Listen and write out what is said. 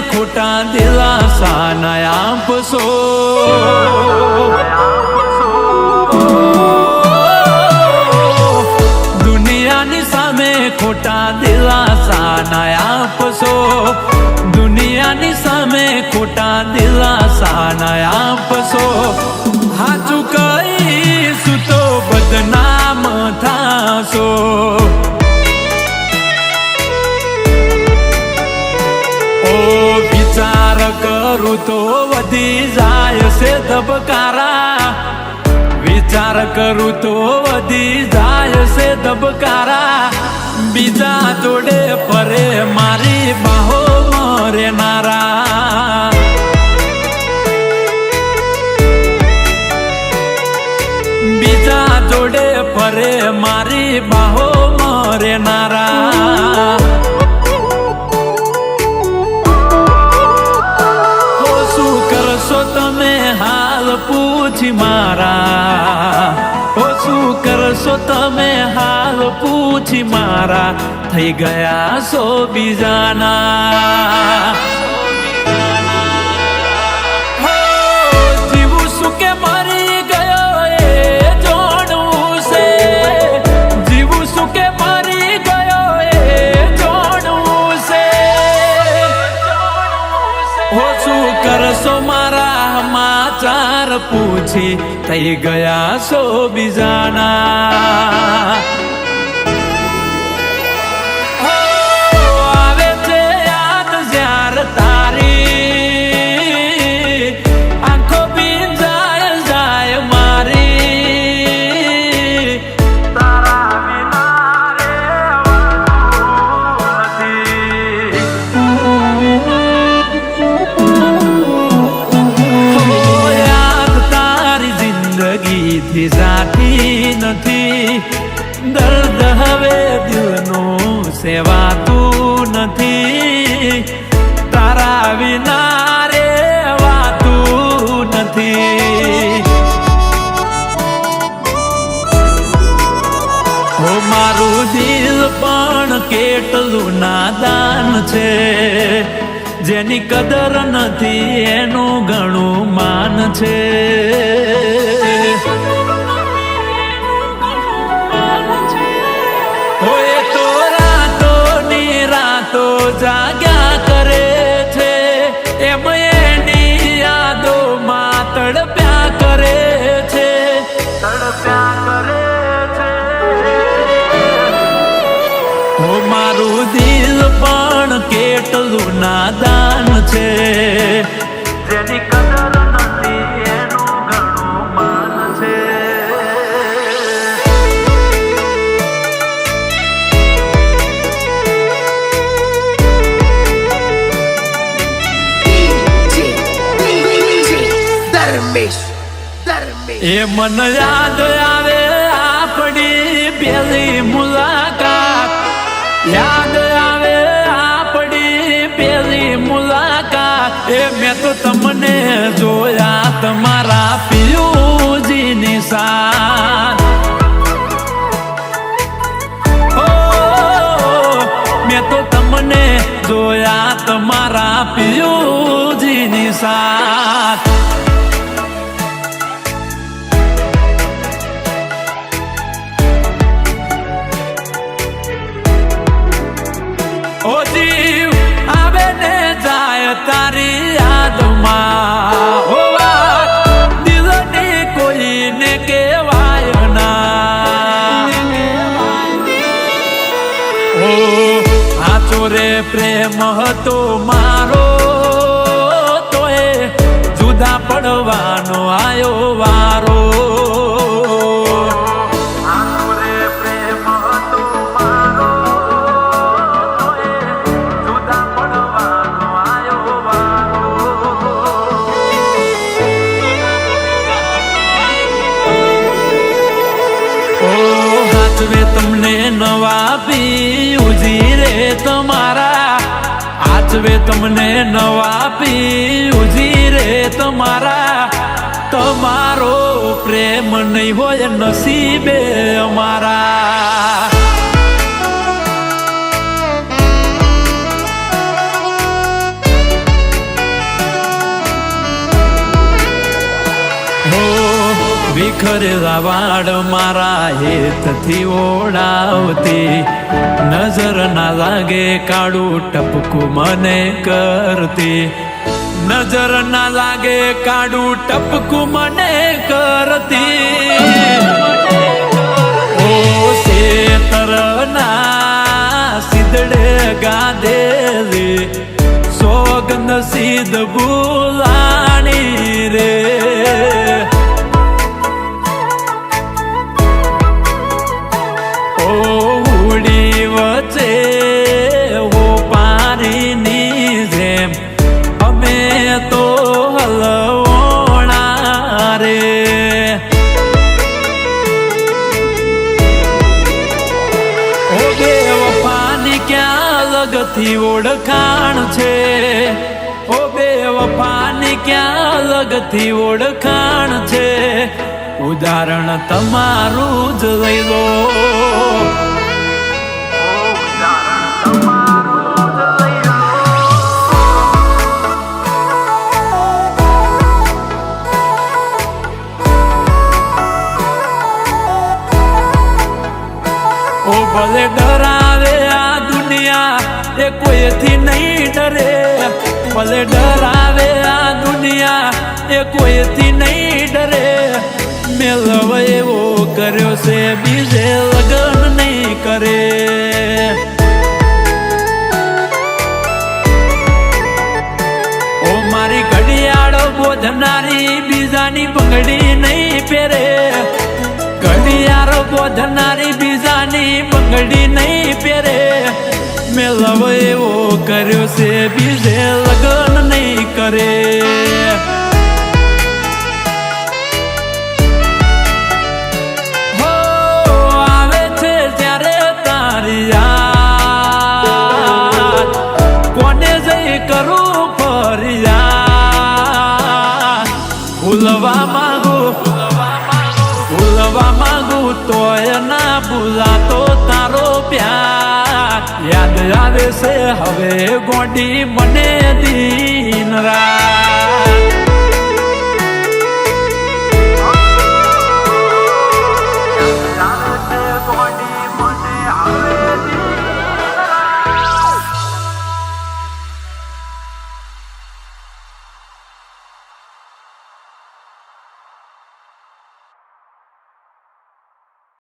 ખોટા દિલાસા ન આપશો. દુનિયાની સામે ખોટા દિલાસા ન આપશો. દુનિયાની સામે ખોટા દિલાસા ન આપશો. હાચું કહીશું તો બદનામ થાશો. વિચાર કરું તો વધી જાય છે ધબકારા. વિચાર કરું તો વધી જાય છે ધબકારા. બીજા જોડે ફરે મારી બાહો મરેનારા. બીજા જોડે ફરે મારી બાહો મરેનારા. તમે હાલ પૂછી મારા. શું કરશો તમે હાલ પૂછી મારા. થઈ ગયા છો બીજાના. જીવું શું કે મરી ગયો એ જોડવું છે. જીવું શું કે મરી ગયો એ જોડવું છે. શું કરશો મારા સમાચાર પૂછી. થઈ ગયા છો બીજાના. આવે છે યાદ જ્યાર તારી. આંખો ભીંજાય જાય મારી. તારા વિના થી જાતી નથી. દર્દ હવે દિલનું સેવાતું નથી. તારા વિના રેવાતું નથી. હો મારું દિલ પણ કેટલું નાદાન છે. જેની કદર નથી એનું ઘણું માન છે. હોય તો રાતોની રાતો જાગ્યા કરે છે. એમ એની યાદોમાં તડપ્યા કરે છે. તડપ્યા કરે છે. હો મારું દિલ પણ કેટલું નાદાન છે. જેની કદર નથી એનું ઘણું માન છે. એ મન યાદ આવે આપણી પહેલી મુલાકાત. યાદ આવે આપણી પહેલી મુલાકાત. એ મેં તો તમને જોયા તમારા પિયુજીની સાથ. મેં તો તમને જોયા તમારા પિયુજીની સાથ. ઓ જીવ આવે ને જાય તારી યાદમાં. ઓ વાત દિલની કોઈને કહેવાય ના. ઓ આચો રે પ્રેમ હતો મારો તોય જુદા પડવાનો આયો વારો. તમને નવા પિયુજી રે તમારા. આચવે તમને નવા પિયુજી રે તમારા. તમારો પ્રેમ નહીં હોય નસીબે અમારા. કરેલા વાડ મારા હેતથી ઓળાવતી, નજર ના લાગે કાળું ટપકું મને કરતી, નજર ના લાગે કાળું ટપકું મને કરતી. ઓ શેતરના સિદડે ગાધેલી સોગંદ સિદ્ધ ભૂલાણી રે. ઓ ઉડી વચ્ચે ઓ પારીની જેમ અમે તો હલવોણા રે. ઓ બેવફાની ક્યાં લગથી ઓળખાણ છે, ઓ બેવફાની ક્યાં લગથી ઓળખાણ છે, ઉદાહરણ તમારું જ લઈ લો. ઓ ભલે ડરાવે આ દુનિયા એ કોઈથી નહીં ડરે, ભલે ડરાવે આ દુનિયા એ કોઈથી નહીં ડરે. મેલવ એવો કર્યો છે બીજે લગન નહીં કરે. ઓ મારી ઘડિયાળ બોધનારી બીજાની બંગડી નહીં પહેરે, ઘડિયાળ બોધનારી બીજાની બંગડી નહીં પહેરે. મેલવ એવો કર્યો છે બીજે લગન નહીં કરે. હો આવે છે ત્યારે તારી યાદ, કોને જઈ કરું ફરિયાદ. ભૂલવા માંગુ તોય ના ભૂલાતો તારો પ્યાર. યાદ આવે છે હવે ગોડી મને દી